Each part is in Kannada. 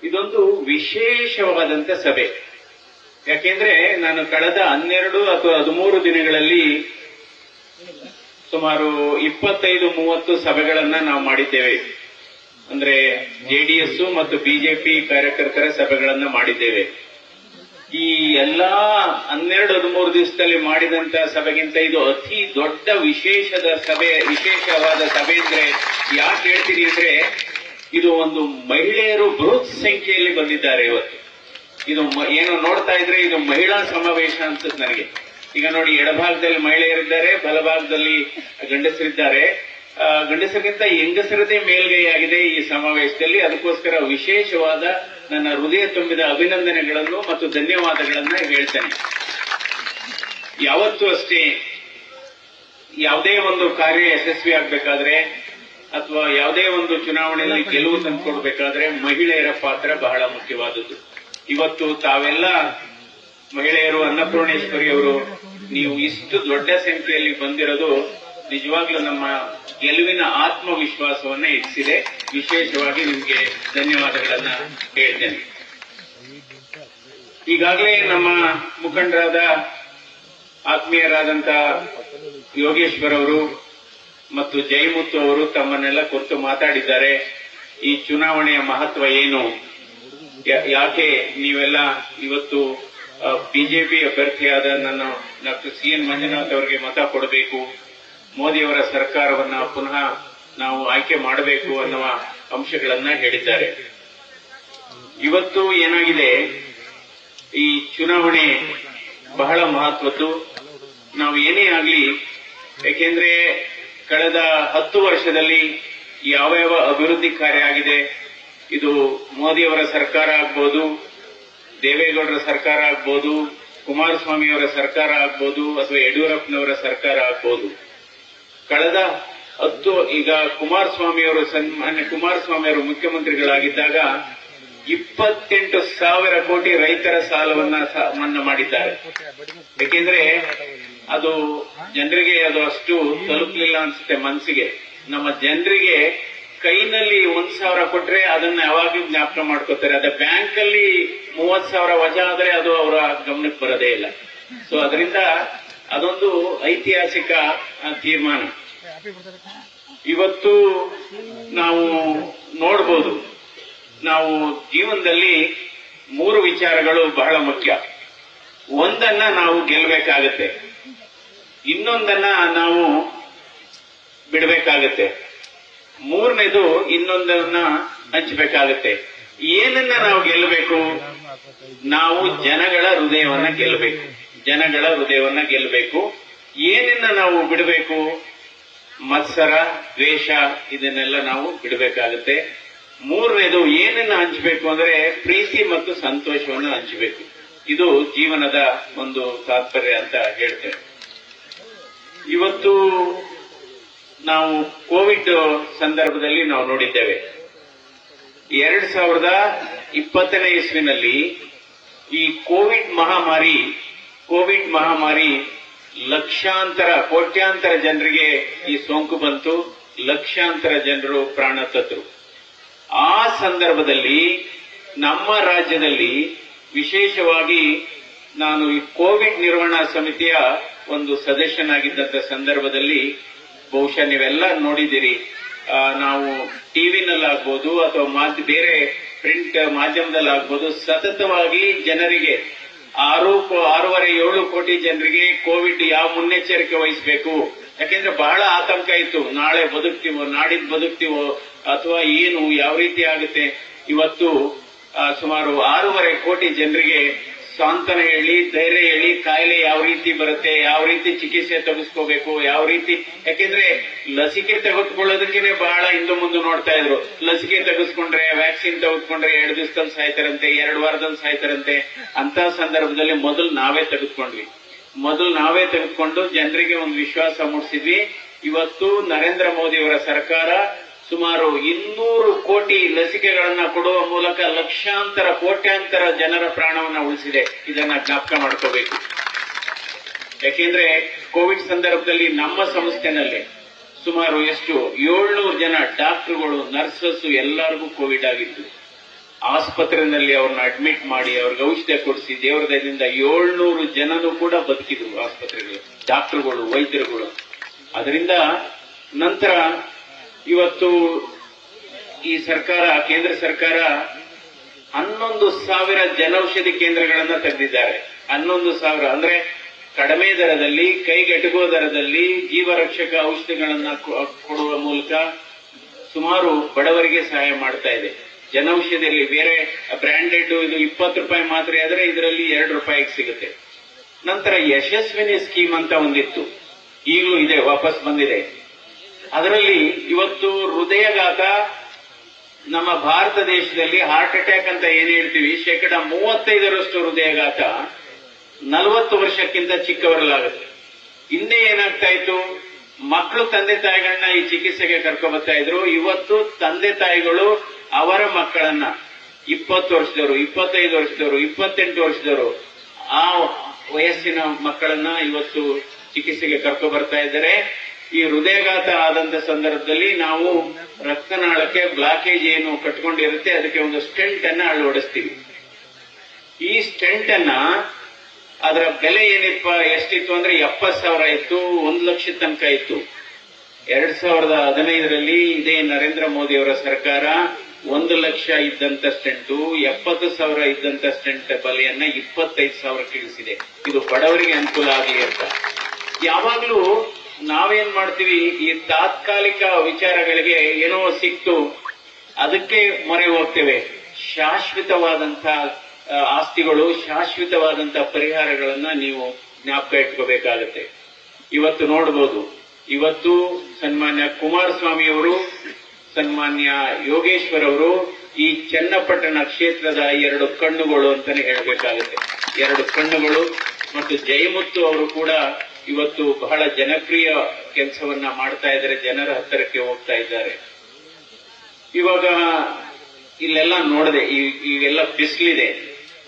ಇದೊಂದು ವಿಶೇಷವಾದಂತ ಸಭೆ. ಯಾಕೆಂದ್ರೆ ನಾನು ಕಳೆದ 12 ಅಥವಾ 13 ದಿನಗಳಲ್ಲಿ ಸುಮಾರು 25-30 ಸಭೆಗಳನ್ನ ನಾವು ಮಾಡಿದ್ದೇವೆ. ಅಂದ್ರೆ ಜೆಡಿಎಸ್ ಮತ್ತು ಬಿಜೆಪಿ ಕಾರ್ಯಕರ್ತರ ಸಭೆಗಳನ್ನ ಮಾಡಿದ್ದೇವೆ. ಈ ಎಲ್ಲಾ 12-13 ದಿವಸದಲ್ಲಿ ಮಾಡಿದಂತ ಸಭೆಗಿಂತ ಇದು ಅತಿ ದೊಡ್ಡ ವಿಶೇಷವಾದ ಸಭೆ ಅಂದ್ರೆ ಯಾಕೆ ಹೇಳ್ತೀನಿ ಅಂದ್ರೆ, ಇದು ಒಂದು ಮಹಿಳೆಯರು ಬೃಹತ್ ಸಂಖ್ಯೆಯಲ್ಲಿ ಬಂದಿದ್ದಾರೆ ಇವತ್ತು. ಇದು ಏನು ನೋಡ್ತಾ ಇದ್ರೆ ಇದು ಮಹಿಳಾ ಸಮಾವೇಶ ಅನ್ಸುತ್ತೆ ನನಗೆ. ಈಗ ನೋಡಿ, ಎಡಭಾಗದಲ್ಲಿ ಮಹಿಳೆಯರಿದ್ದಾರೆ, ಬಲಭಾಗದಲ್ಲಿ ಗಂಡಸರಿದ್ದಾರೆ. ಗಂಡಸರಿಗಿಂತ ಹೆಂಗಸರದೇ ಮೇಲ್ಗೈಯಾಗಿದೆ ಈ ಸಮಾವೇಶದಲ್ಲಿ. ಅದಕ್ಕೋಸ್ಕರ ವಿಶೇಷವಾದ ನನ್ನ ಹೃದಯ ತುಂಬಿದ ಅಭಿನಂದನೆಗಳನ್ನು ಮತ್ತು ಧನ್ಯವಾದಗಳನ್ನ ಹೇಳ್ತೇನೆ. ಯಾವತ್ತೂ ಅಷ್ಟೇ ಯಾವುದೇ ಒಂದು ಕಾರ್ಯ ಯಶಸ್ವಿ ಆಗ್ಬೇಕಾದ್ರೆ ಅಥವಾ ಯಾವುದೇ ಒಂದು ಚುನಾವಣೆಯಲ್ಲಿ ಗೆಲುವು ತಂದುಕೊಡ್ಬೇಕಾದ್ರೆ ಮಹಿಳೆಯರ ಪಾತ್ರ ಬಹಳ ಮುಖ್ಯವಾದದ್ದು. ಇವತ್ತು ತಾವೆಲ್ಲ ಮಹಿಳೆಯರು, ಅನ್ನಪೂರ್ಣೇಶ್ವರಿ ಅವರು, ನೀವು ಇಷ್ಟು ದೊಡ್ಡ ಸಂಖ್ಯೆಯಲ್ಲಿ ಬಂದಿರೋದು ನಿಜವಾಗ್ಲೂ ನಮ್ಮ ಗೆಲುವಿನ ಆತ್ಮವಿಶ್ವಾಸವನ್ನ ಹೆಚ್ಚಿದೆ. ವಿಶೇಷವಾಗಿ ನಿಮಗೆ ಧನ್ಯವಾದಗಳನ್ನ ಹೇಳ್ತೇನೆ. ಈಗಾಗಲೇ ನಮ್ಮ ಮುಖಂಡರಾದ ಆತ್ಮೀಯರಾದಂತ ಯೋಗೇಶ್ವರ್ ಅವರು ಮತ್ತು ಜಯಮುತ್ತು ಅವರು ತಮ್ಮನ್ನೆಲ್ಲ ಕುರಿತು ಮಾತಾಡಿದ್ದಾರೆ. ಈ ಚುನಾವಣೆಯ ಮಹತ್ವ ಏನು, ಯಾಕೆ ನೀವೆಲ್ಲ ಇವತ್ತು ಬಿಜೆಪಿ ಅಭ್ಯರ್ಥಿಯಾದ ನನ್ನ ಡಾಕ್ಟರ್ ಸಿ ಎನ್ ಮಂಜುನಾಥ್ ಅವರಿಗೆ ಮತ ಕೊಡಬೇಕು, ಮೋದಿಯವರ ಸರ್ಕಾರವನ್ನ ಪುನಃ ನಾವು ಆಯ್ಕೆ ಮಾಡಬೇಕು ಅನ್ನುವ ಅಂಶಗಳನ್ನ ಹೇಳಿದ್ದಾರೆ. ಇವತ್ತು ಏನಾಗಿದೆ, ಈ ಚುನಾವಣೆ ಬಹಳ ಮಹತ್ವದ್ದು. ನಾವು ಏನೇ ಆಗಲಿ, ಯಾಕೆಂದ್ರೆ ಕಳೆದ 10 ವರ್ಷದಲ್ಲಿ ಯಾವ ಅಭಿವೃದ್ಧಿ ಕಾರ್ಯ ಆಗಿದೆ, ಇದು ಮೋದಿಯವರ ಸರ್ಕಾರ ಆಗ್ಬೋದು, ದೇವೇಗೌಡರ ಸರ್ಕಾರ ಆಗ್ಬೋದು, ಕುಮಾರಸ್ವಾಮಿಯವರ ಸರ್ಕಾರ ಆಗ್ಬೋದು, ಅಥವಾ ಯಡಿಯೂರಪ್ಪನವರ ಸರ್ಕಾರ ಆಗ್ಬೋದು. ಕಳೆದ ಈಗ ಮಾನ್ಯ ಕುಮಾರಸ್ವಾಮಿಯವರು ಮುಖ್ಯಮಂತ್ರಿಗಳಾಗಿದ್ದಾಗ 28,000 ಕೋಟಿ ರೈತರ ಸಾಲವನ್ನ ಮನ್ನಾ ಮಾಡಿದ್ದಾರೆ. ಯಾಕೆಂದ್ರೆ ಅದು ಜನರಿಗೆ ಅದು ಅಷ್ಟು ತಲುಪಲಿಲ್ಲ ಅನ್ಸುತ್ತೆ ಮನಸ್ಸಿಗೆ. ನಮ್ಮ ಜನರಿಗೆ ಕೈನಲ್ಲಿ 1,000 ಕೊಟ್ರೆ ಅದನ್ನ ಯಾವಾಗ್ಲೂ ಜ್ಞಾಪಕ ಮಾಡ್ಕೋತಾರೆ. ಅದ ಬ್ಯಾಂಕ್ ಅಲ್ಲಿ 30,000 ವಜಾ ಆದ್ರೆ ಅದು ಅವರ ಗಮನಕ್ಕೆ ಬರೋದೇ ಇಲ್ಲ. ಸೊ ಅದರಿಂದ ಅದೊಂದು ಐತಿಹಾಸಿಕ ತೀರ್ಮಾನ. ಇವತ್ತು ನಾವು ನೋಡಬಹುದು, ನಾವು ಜೀವನದಲ್ಲಿ 3 ವಿಚಾರಗಳು ಬಹಳ ಮುಖ್ಯ. ಒಂದನ್ನ ನಾವು ಗೆಲ್ಲಬೇಕಾಗತ್ತೆ, ಇನ್ನೊಂದನ್ನ ನಾವು ಬಿಡಬೇಕಾಗತ್ತೆ, ಮೂರನೇದು ಇನ್ನೊಂದನ್ನ ಹಂಚಬೇಕಾಗತ್ತೆ. ಏನನ್ನ ನಾವು ಗೆಲ್ಲಬೇಕು? ನಾವು ಜನಗಳ ಹೃದಯವನ್ನ ಗೆಲ್ಲಬೇಕು. ಏನನ್ನ ನಾವು ಬಿಡಬೇಕು? ಮತ್ಸರ, ದ್ವೇಷ, ಇದನ್ನೆಲ್ಲ ನಾವು ಬಿಡಬೇಕಾಗತ್ತೆ. ಮೂರನೇದು ಏನನ್ನ ಹಂಚಬೇಕು ಅಂದ್ರೆ ಪ್ರೀತಿ ಮತ್ತು ಸಂತೋಷವನ್ನು ಹಂಚಬೇಕು. ಇದು ಜೀವನದ ಒಂದು ತಾತ್ಪರ್ಯ ಅಂತ ಹೇಳ್ತೇವೆ. ಇವತ್ತು ನಾವು ಕೋವಿಡ್ ಸಂದರ್ಭದಲ್ಲಿ ನಾವು ನೋಡಿದ್ದೇವೆ. 2020ನೇ ಇಸ್ವಿನಲ್ಲಿ ಈ ಕೋವಿಡ್ ಮಹಾಮಾರಿ ಕೋಟ್ಯಾಂತರ ಜನರಿಗೆ ಈ ಸೋಂಕು ಬಂತು, ಲಕ್ಷಾಂತರ ಜನರು ಪ್ರಾಣ ತತ್ತರು. ಆ ಸಂದರ್ಭದಲ್ಲಿ ನಮ್ಮ ರಾಜ್ಯದಲ್ಲಿ ವಿಶೇಷವಾಗಿ ನಾನು ಈ ಕೋವಿಡ್ ನಿರ್ವಹಣಾ ಸಮಿತಿಯ ಒಂದು ಸದಸ್ಯನಾಗಿದ್ದಂತ ಸಂದರ್ಭದಲ್ಲಿ, ಬಹುಶಃ ನೀವೆಲ್ಲ ನೋಡಿದ್ದೀರಿ, ನಾವು ಟಿವಿನಲ್ಲಾಗ್ಬೋದು ಅಥವಾ ಬೇರೆ ಪ್ರಿಂಟ್ ಮಾಧ್ಯಮದಲ್ಲಾಗ್ಬೋದು, ಸತತವಾಗಿ ಜನರಿಗೆ 6.5-7 ಕೋಟಿ ಜನರಿಗೆ ಕೋವಿಡ್ ಯಾವ ಮುನ್ನೆಚ್ಚರಿಕೆ ವಹಿಸಬೇಕು. ಯಾಕೆಂದ್ರೆ ಬಹಳ ಆತಂಕ ಇತ್ತು, ನಾಳೆ ಬದುಕ್ತಿವೋ, ನಾಡಿದ್ದು ಬದುಕ್ತಿವೋ, ಅಥವಾ ಏನು ಯಾವ ರೀತಿ ಆಗುತ್ತೆ. ಇವತ್ತು ಸುಮಾರು 6.5 ಕೋಟಿ ಜನರಿಗೆ ಸಾಂತ್ವನ ಹೇಳಿ, ಧೈರ್ಯ ಹೇಳಿ, ಕಾಯಿಲೆ ಯಾವ ರೀತಿ ಬರುತ್ತೆ, ಯಾವ ರೀತಿ ಚಿಕಿತ್ಸೆ ತೆಗೆಸ್ಕೋಬೇಕು, ಯಾವ ರೀತಿ. ಯಾಕೆಂದ್ರೆ ಲಸಿಕೆ ತೆಗೆದುಕೊಳ್ಳೋದಕ್ಕೇನೆ ಬಹಳ ಹಿಂದೆ ಮುಂದೆ ನೋಡ್ತಾ ಇದ್ರು. ಲಸಿಕೆ ತೆಗೆದುಕೊಂಡ್ರೆ, ವ್ಯಾಕ್ಸಿನ್ ತೆಗೆದುಕೊಂಡ್ರೆ 2 ದಿವಸದಲ್ಲಿ ಸಾಯ್ತಾರಂತೆ, 2 ವಾರದಲ್ಲಿ ಸಾಯ್ತಾರಂತೆ. ಅಂತ ಸಂದರ್ಭದಲ್ಲಿ ಮೊದಲು ನಾವೇ ತೆಗೆದುಕೊಂಡು ಜನರಿಗೆ ಒಂದು ವಿಶ್ವಾಸ ಮೂಡಿಸಿದ್ವಿ. ಇವತ್ತು ನರೇಂದ್ರ ಮೋದಿಯವರ ಸರ್ಕಾರ ಸುಮಾರು 200 ಕೋಟಿ ಲಸಿಕೆಗಳನ್ನ ಕೊಡುವ ಮೂಲಕ ಕೋಟ್ಯಾಂತರ ಜನರ ಪ್ರಾಣವನ್ನ ಉಳಿಸಿದೆ. ಇದನ್ನ ಜ್ಞಾಪಕ ಮಾಡ್ಕೋಬೇಕು. ಯಾಕೆಂದ್ರೆ ಕೋವಿಡ್ ಸಂದರ್ಭದಲ್ಲಿ ನಮ್ಮ ಸಂಸ್ಥೆನಲ್ಲಿ ಸುಮಾರು 700 ಜನ ಡಾಕ್ಟರ್ಗಳು, ನರ್ಸಸ್ ಎಲ್ಲರಿಗೂ ಕೋವಿಡ್ ಆಗಿತ್ತು. ಆಸ್ಪತ್ರೆಯಲ್ಲಿ ಅವ್ರನ್ನ ಅಡ್ಮಿಟ್ ಮಾಡಿ ಅವ್ರಿಗೆ ಔಷಧ ಕೊಡಿಸಿ ದೇವರ ದಯದಿಂದ 700 ಜನನು ಕೂಡ ಬದುಕಿದ್ರು ಆಸ್ಪತ್ರೆಗಳು, ಡಾಕ್ಟರ್ಗಳು, ವೈದ್ಯರುಗಳು. ಅದರಿಂದ ನಂತರ ಇವತ್ತು ಈ ಸರ್ಕಾರ, ಕೇಂದ್ರ ಸರ್ಕಾರ 11,000 ಜನೌಷಧಿ ಕೇಂದ್ರಗಳನ್ನ ತೆಗೆದಿದ್ದಾರೆ. 11,000 ಅಂದ್ರೆ ಕಡಿಮೆ ದರದಲ್ಲಿ, ಕೈಗೆಟುಕುವ ದರದಲ್ಲಿ ಜೀವರಕ್ಷಕ ಔಷಧಿಗಳನ್ನ ಕೊಡುವ ಮೂಲಕ ಸುಮಾರು ಬಡವರಿಗೆ ಸಹಾಯ ಮಾಡ್ತಾ ಇದೆ. ಜನೌಷಧಿಯಲ್ಲಿ ಬೇರೆ ಬ್ರಾಂಡೆಡ್ ಇದು 20 ರೂಪಾಯಿ ಮಾತ್ರೆ ಆದ್ರೆ ಇದರಲ್ಲಿ 2 ರೂಪಾಯಿಗೆ ಸಿಗುತ್ತೆ. ನಂತರ ಯಶಸ್ವಿನಿ ಸ್ಕೀಮ್ ಅಂತ ಒಂದಿತ್ತು, ಈಗಲೂ ಇದೆ, ವಾಪಸ್ ಬಂದಿದೆ. ಅದರಲ್ಲಿ ಇವತ್ತು ಹೃದಯಘಾತ ನಮ್ಮ ಭಾರತ ದೇಶದಲ್ಲಿ ಹಾರ್ಟ್ ಅಟ್ಯಾಕ್ ಅಂತ ಏನ್ ಹೇಳ್ತೀವಿ 35% ಹೃದಯಘಾತ 40 ವರ್ಷಕ್ಕಿಂತ ಚಿಕ್ಕವರಲ್ಲಾಗುತ್ತೆ. ಹಿಂದೆ ಏನಾಗ್ತಾ ಇತ್ತು, ಮಕ್ಕಳು ತಂದೆ ತಾಯಿಗಳನ್ನ ಈ ಚಿಕಿತ್ಸೆಗೆ ಕರ್ಕೊಂಡ್ ಬರ್ತಾ ಇದ್ರು. ಇವತ್ತು ತಂದೆ ತಾಯಿಗಳು ಅವರ ಮಕ್ಕಳನ್ನ 20 ವರ್ಷದವರು, 25 ವರ್ಷದವರು, 28 ವರ್ಷದವರು ಆ ವಯಸ್ಸಿನ ಮಕ್ಕಳನ್ನ ಇವತ್ತು ಚಿಕಿತ್ಸೆಗೆ ಕರ್ಕೊ ಬರ್ತಾ ಇದ್ದಾರೆ. ಈ ಹೃದಯಘಾತ ಆದಂತ ಸಂದರ್ಭದಲ್ಲಿ ನಾವು ರಕ್ತನಾಳಕ್ಕೆ ಬ್ಲಾಕೇಜ್ ಏನು ಕಟ್ಕೊಂಡಿರುತ್ತೆ ಅದಕ್ಕೆ ಒಂದು ಸ್ಟೆಂಟ್ ಅನ್ನ ಅಳವಡಿಸ್ತೀವಿ. ಈ ಸ್ಟೆಂಟ್ ಅನ್ನ ಅದರ ಬೆಲೆ ಎಷ್ಟಿತ್ತು ಅಂದ್ರೆ 70,000 ಇತ್ತು, 1 ಲಕ್ಷ ತನಕ ಇತ್ತು. 2015ರಲ್ಲಿ ಇದೇ ನರೇಂದ್ರ ಮೋದಿ ಅವರ ಸರ್ಕಾರ 1 ಲಕ್ಷ ಇದ್ದಂತ ಸ್ಟೆಂಟು 70,000 ಇದ್ದಂತ ಸ್ಟೆಂಟ್ ಬೆಲೆಯನ್ನ 25,000 ಇಳಿಸಿದೆ. ಇದು ಬಡವರಿಗೆ ಅನುಕೂಲ ಆಗಲಿ ಅಂತ. ಯಾವಾಗ್ಲೂ ನಾವೇನ್ ಮಾಡ್ತೀವಿ, ಈ ತಾತ್ಕಾಲಿಕ ವಿಚಾರಗಳಿಗೆ ಏನೋ ಸಿಕ್ತು ಅದಕ್ಕೆ ಮೊರೆ ಹೋಗ್ತೇವೆ. ಶಾಶ್ವತವಾದಂತ ಆಸ್ತಿಗಳು, ಶಾಶ್ವತವಾದಂತ ಪರಿಹಾರಗಳನ್ನ ನೀವು ಜ್ಞಾಪಕ ಇಟ್ಕೋಬೇಕಾಗತ್ತೆ. ಇವತ್ತು ನೋಡಬಹುದು, ಇವತ್ತು ಸನ್ಮಾನ್ಯ ಕುಮಾರಸ್ವಾಮಿ ಅವರು, ಸನ್ಮಾನ್ಯ ಯೋಗೇಶ್ವರ್ ಅವರು ಈ ಚನ್ನಪಟ್ಟಣ ಕ್ಷೇತ್ರದ 2 ಕಣ್ಣುಗಳು ಅಂತಾನೆ ಹೇಳಬೇಕಾಗುತ್ತೆ. 2 ಕಣ್ಣುಗಳು. ಮತ್ತು ಜಯಮುತ್ತು ಅವರು ಕೂಡ ಇವತ್ತು ಬಹಳ ಜನಪ್ರಿಯ ಕೆಲಸವನ್ನ ಮಾಡ್ತಾ ಇದ್ದಾರೆ, ಜನರ ಹತ್ತಿರಕ್ಕೆ ಹೋಗ್ತಾ ಇದ್ದಾರೆ. ಇವಾಗ ಇಲ್ಲೆಲ್ಲ ನೋಡಿದೆ, ಈಗೆಲ್ಲ ಬಿಸಿಲಿದೆ.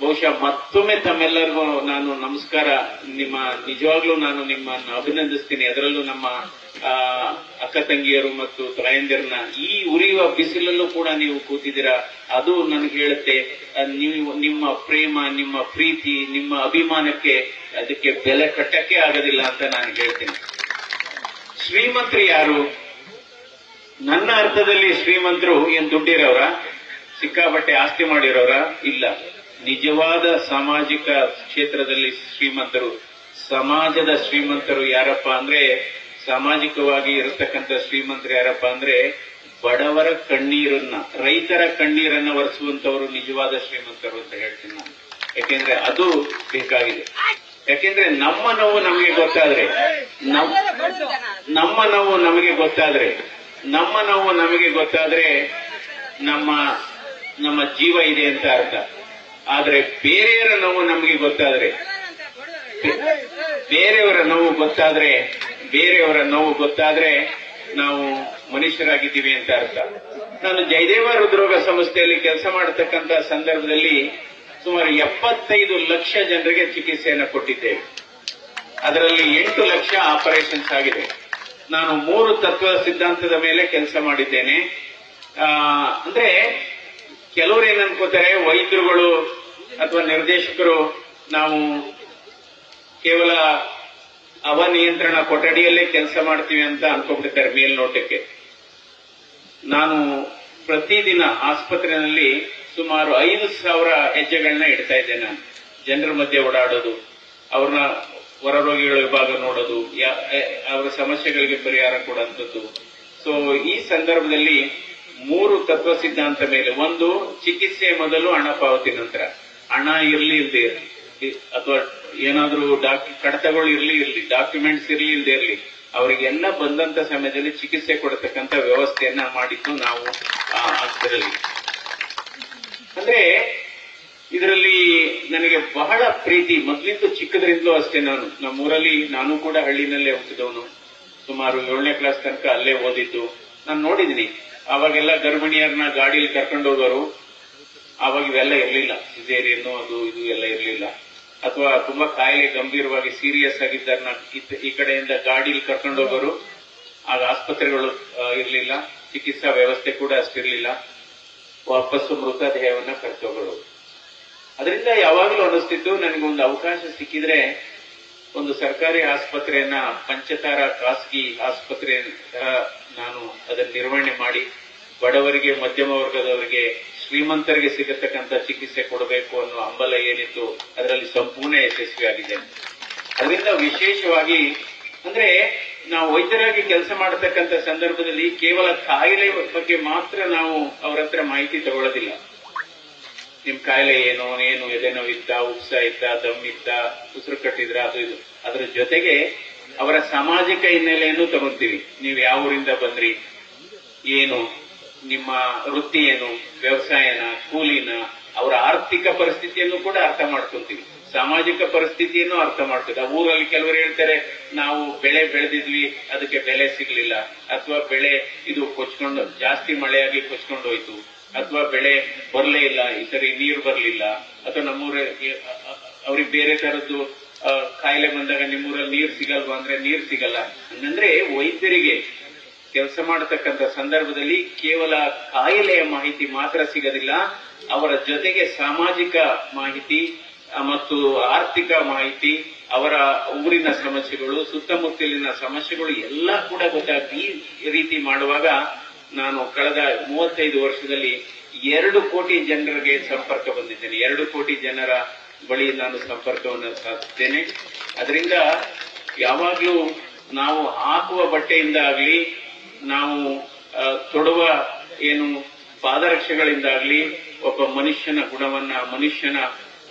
ಬಹುಶಃ ಮತ್ತೊಮ್ಮೆ ತಮ್ಮೆಲ್ಲರಿಗೂ ನಾನು ನಮಸ್ಕಾರ, ನಿಜವಾಗ್ಲೂ ನಾನು ನಿಮ್ಮನ್ನು ಅಭಿನಂದಿಸ್ತೀನಿ. ಅದರಲ್ಲೂ ನಮ್ಮ ಅಕ್ಕ ತಂಗಿಯರು ಮತ್ತು ತಾಯಂದಿರನ್ನ ಈ ಉರಿಯುವ ಬಿಸಿಲಲ್ಲೂ ಕೂಡ ನೀವು ಕೂತಿದ್ದೀರಾ. ಅದು ನನಗೆ ಹೇಳುತ್ತೆ, ನೀವು ನಿಮ್ಮ ಪ್ರೇಮ, ನಿಮ್ಮ ಪ್ರೀತಿ, ನಿಮ್ಮ ಅಭಿಮಾನಕ್ಕೆ ಅದಕ್ಕೆ ಬೆಲೆ ಕಟ್ಟಕ್ಕೆ ಆಗೋದಿಲ್ಲ ಅಂತ ನಾನು ಹೇಳ್ತೀನಿ. ಶ್ರೀಮಂತರು ಯಾರು? ನನ್ನ ಅರ್ಥದಲ್ಲಿ ಶ್ರೀಮಂತರು ಏನ್ ದುಡ್ಡಿರೋರ, ಸಿಕ್ಕಾಪಟ್ಟೆ ಆಸ್ತಿ ಮಾಡಿರೋರ? ಇಲ್ಲ. ನಿಜವಾದ ಸಾಮಾಜಿಕ ಕ್ಷೇತ್ರದಲ್ಲಿ ಶ್ರೀಮಂತರು, ಸಮಾಜದ ಶ್ರೀಮಂತರು ಯಾರಪ್ಪ ಅಂದ್ರೆ, ಸಾಮಾಜಿಕವಾಗಿ ಇರತಕ್ಕಂಥ ಶ್ರೀಮಂತರು ಯಾರಪ್ಪ ಅಂದ್ರೆ ಬಡವರ ಕಣ್ಣೀರನ್ನ, ರೈತರ ಕಣ್ಣೀರನ್ನ ಒರೆಸುವಂತವರು ನಿಜವಾದ ಶ್ರೀಮಂತರು ಅಂತ ಹೇಳ್ತೀನಿ ನಾನು. ಯಾಕೆಂದ್ರೆ ಅದು ಬೇಕಾಗಿದೆ. ಯಾಕೆಂದ್ರೆ ನಮ್ಮ ನೋವು ನಮಗೆ ಗೊತ್ತಾದ್ರೆ, ನಮ್ಮ ನೋವು ನಮಗೆ ಗೊತ್ತಾದ್ರೆ ನಮ್ಮ ಜೀವ ಇದೆ ಅಂತ ಅರ್ಥ. ಆದ್ರೆ ಬೇರೆಯವರ ನೋವು ನಮಗೆ ಗೊತ್ತಾದ್ರೆ, ಬೇರೆಯವರ ನೋವು ಗೊತ್ತಾದ್ರೆ ನಾವು ಮನುಷ್ಯರಾಗಿದ್ದೀವಿ ಅಂತ ಅರ್ಥ. ನಾನು ಜಯದೇವ ಹೃದ್ರೋಗ ಸಂಸ್ಥೆಯಲ್ಲಿ ಕೆಲಸ ಮಾಡತಕ್ಕಂತ ಸಂದರ್ಭದಲ್ಲಿ ಸುಮಾರು 75 ಲಕ್ಷ ಜನರಿಗೆ ಚಿಕಿತ್ಸೆಯನ್ನು ಕೊಟ್ಟಿದ್ದೇವೆ. ಅದರಲ್ಲಿ 8 ಲಕ್ಷ ಆಪರೇಷನ್ಸ್ ಆಗಿದೆ. ನಾನು 3 ತತ್ವ ಸಿದ್ಧಾಂತದ ಮೇಲೆ ಕೆಲಸ ಮಾಡಿದ್ದೇನೆ. ಅಂದ್ರೆ ಕೆಲವರು ಏನ್ ಅನ್ಕೋತಾರೆ, ವೈದ್ಯರುಗಳು ಅಥವಾ ನಿರ್ದೇಶಕರು ನಾವು ಕೇವಲ ಅವನಿಯಂತ್ರಣ ಕೊಠಡಿಯಲ್ಲೇ ಕೆಲಸ ಮಾಡ್ತೀವಿ ಅಂತ ಅನ್ಕೊಂಡ್ಬಿಡ್ತಾರೆ ಮೇಲ್ನೋಟಕ್ಕೆ. ನಾನು ಪ್ರತಿದಿನ ಆಸ್ಪತ್ರೆಯಲ್ಲಿ ಸುಮಾರು 5,000 ಹೆಜ್ಜೆಗಳನ್ನ ಇಡ್ತಾ ಇದ್ದೆ. ನಾನು ಜನರ ಮಧ್ಯೆ ಓಡಾಡೋದು, ಅವ್ರನ್ನ ಹೊರರೋಗಿಗಳ ವಿಭಾಗ ನೋಡೋದು, ಅವರ ಸಮಸ್ಯೆಗಳಿಗೆ ಪರಿಹಾರ ಕೊಡುವಂಥದ್ದು. ಸೊ ಈ ಸಂದರ್ಭದಲ್ಲಿ 3 ತತ್ವ ಸಿದ್ಧಾಂತ ಮೇಲೆ, ಒಂದು ಚಿಕಿತ್ಸೆ ಮೊದಲು, ಹಣ ಪಾವತಿ ನಂತರ. ಹಣ ಇರ್ಲಿ ಇಲ್ಲದೆ ಇರಲಿ, ಅಥವಾ ಏನಾದ್ರೂ ಕಡತಗಳು ಇರ್ಲಿ ಡಾಕ್ಯುಮೆಂಟ್ಸ್ ಇರ್ಲಿ ಇಲ್ಲದೆ ಇರಲಿ, ಅವರಿಗೆಲ್ಲ ಬಂದಂತ ಸಮಯದಲ್ಲಿ ಚಿಕಿತ್ಸೆ ಕೊಡತಕ್ಕಂತ ವ್ಯವಸ್ಥೆಯನ್ನ ಮಾಡಿದ್ದು ನಾವು ಇದರಲ್ಲಿ. ಅಂದ್ರೆ ಇದರಲ್ಲಿ ನನಗೆ ಬಹಳ ಪ್ರೀತಿ, ಮೊದಲಿಂದ ಚಿಕ್ಕದ್ರಿಂದಲೂ ಅಷ್ಟೇ. ನಮ್ಮೂರಲ್ಲಿ, ನಾನು ಕೂಡ ಹಳ್ಳಿನಲ್ಲೇ ಹುಟ್ಟಿದವನು, ಸುಮಾರು 7ನೇ ಕ್ಲಾಸ್ ತನಕ ಅಲ್ಲೇ ಓದಿದ್ದು. ನಾನು ನೋಡಿದ್ದೀನಿ, ಅವಾಗೆಲ್ಲ ಗರ್ಭಿಣಿಯರನ್ನ ಗಾಡಿಯಲ್ಲಿ ಕರ್ಕೊಂಡು ಹೋಗೋರು. ಆವಾಗ ಇವೆಲ್ಲ ಇರಲಿಲ್ಲ, ಸಿಸೇರಿಯನ್ನು ಅದು ಇದು ಎಲ್ಲ ಇರಲಿಲ್ಲ. ಅಥವಾ ತುಂಬಾ ಕಾಯಿಲೆ ಗಂಭೀರವಾಗಿ ಸೀರಿಯಸ್ ಆಗಿದ್ದಾರನ್ನ ಈ ಕಡೆಯಿಂದ ಗಾಡಿಯಲ್ಲಿ ಕರ್ಕೊಂಡು ಹೋಗೋರು. ಆಗ ಆಸ್ಪತ್ರೆಗಳು ಇರಲಿಲ್ಲ, ಚಿಕಿತ್ಸಾ ವ್ಯವಸ್ಥೆ ಕೂಡ ಅಷ್ಟಿರಲಿಲ್ಲ. ವಾಪಸ್ಸು ಮೃತದೇಹವನ್ನ ಕರ್ತೊಗೊಳ್ಳೋದು. ಅದರಿಂದ ಯಾವಾಗಲೂ ಅನಿಸ್ತಿದ್ದು, ನನಗೊಂದು ಅವಕಾಶ ಸಿಕ್ಕಿದ್ರೆ ಒಂದು ಸರ್ಕಾರಿ ಆಸ್ಪತ್ರೆಯನ್ನ ಪಂಚತಾರ ಖಾಸಗಿ ಆಸ್ಪತ್ರೆ ತರ ನಾನು ಅದನ್ನ ನಿರ್ವಹಣೆ ಮಾಡಿ ಬಡವರಿಗೆ, ಮಧ್ಯಮ ವರ್ಗದವರಿಗೆ, ಶ್ರೀಮಂತರಿಗೆ ಸಿಗತಕ್ಕಂಥ ಚಿಕಿತ್ಸೆ ಕೊಡಬೇಕು ಅನ್ನೋ ಹಂಬಲ ಏನಿತ್ತು ಅದರಲ್ಲಿ ಸಂಪೂರ್ಣ ಯಶಸ್ವಿಯಾಗಿದೆ. ಅದರಿಂದ ವಿಶೇಷವಾಗಿ ಅಂದ್ರೆ ನಾವು ವೈದ್ಯರಾಗಿ ಕೆಲಸ ಮಾಡತಕ್ಕಂಥ ಸಂದರ್ಭದಲ್ಲಿ ಕೇವಲ ಕಾಯಿಲೆ ಬಗ್ಗೆ ಮಾತ್ರ ನಾವು ಅವರ ಹತ್ರ ಮಾಹಿತಿ ತಗೊಳ್ಳೋದಿಲ್ಲ. ನಿಮ್ ಕಾಯಿಲೆ ಏನು ಎದೆನೋವು ಇತ್ತ, ಉಪ್ಸ ಇತ್ತ, ದಮ್ ಇತ್ತ, ಉಸಿರು ಕಟ್ಟಿದ್ರ, ಅದು ಇದು. ಅದರ ಜೊತೆಗೆ ಅವರ ಸಾಮಾಜಿಕ ಹಿನ್ನೆಲೆಯನ್ನು ತಗೊಂತೀವಿ. ನೀವು ಯಾವ ಊರಿಂದ ಬಂದ್ರಿ, ಏನು ನಿಮ್ಮ ವೃತ್ತಿ, ಏನು ವ್ಯವಸಾಯನ, ಕೂಲಿನ, ಅವರ ಆರ್ಥಿಕ ಪರಿಸ್ಥಿತಿಯನ್ನು ಕೂಡ ಅರ್ಥ ಮಾಡ್ಕೊಂತೀವಿ. ಸಾಮಾಜಿಕ ಪರಿಸ್ಥಿತಿಯನ್ನು ಅರ್ಥ ಮಾಡ್ತೀವಿ. ಆ ಊರಲ್ಲಿ ಕೆಲವರು ಹೇಳ್ತಾರೆ, ನಾವು ಬೆಳೆ ಬೆಳೆದಿದ್ವಿ, ಅದಕ್ಕೆ ಬೆಲೆ ಸಿಗ್ಲಿಲ್ಲ, ಅಥವಾ ಬೆಳೆ ಇದು ಕೊಚ್ಕೊಂಡು ಜಾಸ್ತಿ ಮಳೆಯಾಗಿ ಕೊಚ್ಕೊಂಡು ಹೋಯ್ತು, ಅಥವಾ ಬೆಳೆ ಬರಲೇ ಇಲ್ಲ, ಈ ಸರಿ ನೀರು ಬರಲಿಲ್ಲ, ಅಥವಾ ನಮ್ಮೂರ ಅವ್ರಿಗೆ ಬೇರೆ ತರದ್ದು ಕಾಯಿಲೆ ಬಂದಾಗ ನಿಮ್ಮೂರಲ್ಲಿ ನೀರು ಸಿಗಲ್ವಾ ಅಂದ್ರೆ ನೀರು ಸಿಗಲ್ಲ. ಹಂಗಂದ್ರೆ ವೈದ್ಯರಿಗೆ ಕೆಲಸ ಮಾಡತಕ್ಕಂಥ ಸಂದರ್ಭದಲ್ಲಿ ಕೇವಲ ಕಾಯಿಲೆಯ ಮಾಹಿತಿ ಮಾತ್ರ ಸಿಗದಿಲ್ಲ, ಅವರ ಜೊತೆಗೆ ಸಾಮಾಜಿಕ ಮಾಹಿತಿ ಮತ್ತು ಆರ್ಥಿಕ ಮಾಹಿತಿ, ಅವರ ಊರಿನ ಸಮಸ್ಯೆಗಳು, ಸುತ್ತಮುತ್ತಲಿನ ಸಮಸ್ಯೆಗಳು ಎಲ್ಲ ಕೂಡ ಗೊತ್ತಾಗಿ ಈ ರೀತಿ ಮಾಡುವಾಗ ನಾನು ಕಳೆದ 35 ವರ್ಷದಲ್ಲಿ 2 ಕೋಟಿ ಜನರಿಗೆ ಸಂಪರ್ಕ ಬಂದಿದ್ದೇನೆ. 2 ಕೋಟಿ ಜನರ ಬಳಿ ನಾನು ಸಂಪರ್ಕವನ್ನು ಸಾಧಿಸಿದ್ದೇನೆ. ಅದರಿಂದ ಯಾವಾಗಲೂ ನಾವು ಹಾಕುವ ಬಟ್ಟೆಯಿಂದ ಆಗಲಿ, ನಾವು ತೊಡುವ ಏನು ಪಾದರಕ್ಷೆಗಳಿಂದಾಗ್ಲಿ ಒಬ್ಬ ಮನುಷ್ಯನ ಗುಣವನ್ನ, ಮನುಷ್ಯನ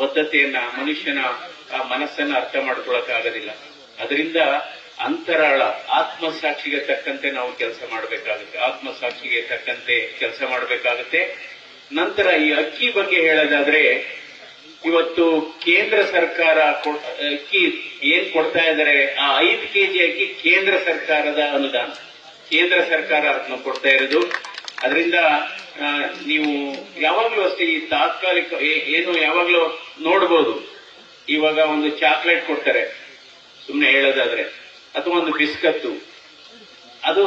ಬದ್ಧತೆಯನ್ನ, ಮನುಷ್ಯನ ಮನಸ್ಸನ್ನ ಅರ್ಥ ಮಾಡ್ಕೊಳಕ್ಕಾಗೋದಿಲ್ಲ. ಅದರಿಂದ ಅಂತರಾಳ ಆತ್ಮಸಾಕ್ಷಿಗೆ ತಕ್ಕಂತೆ ನಾವು ಕೆಲಸ ಮಾಡಬೇಕಾಗುತ್ತೆ, ಆತ್ಮಸಾಕ್ಷಿಗೆ ತಕ್ಕಂತೆ ಕೆಲಸ ಮಾಡಬೇಕಾಗುತ್ತೆ. ನಂತರ ಈ ಅಕ್ಕಿ ಬಗ್ಗೆ ಹೇಳೋದಾದ್ರೆ, ಇವತ್ತು ಕೇಂದ್ರ ಸರ್ಕಾರ ಅಕ್ಕಿ ಏನ್ ಕೊಡ್ತಾ ಇದ್ದಾರೆ, ಆ 5 ಕೆಜಿ ಅಕ್ಕಿ ಕೇಂದ್ರ ಸರ್ಕಾರದ ಅನುದಾನ, ಕೇಂದ್ರ ಸರ್ಕಾರ ಅದನ್ನು ಕೊಡ್ತಾ ಇರೋದು. ಅದರಿಂದ ನೀವು ಯಾವಾಗ್ಲೂ ಅಷ್ಟೇ ಈ ತಾತ್ಕಾಲಿಕ ಏನು ಯಾವಾಗ್ಲೂ ನೋಡ್ಬೋದು. ಇವಾಗ ಒಂದು ಚಾಕ್ಲೇಟ್ ಕೊಡ್ತಾರೆ ಸುಮ್ನೆ ಹೇಳೋದಾದ್ರೆ, ಅಥವಾ ಒಂದು ಬಿಸ್ಕತ್ತು, ಅದು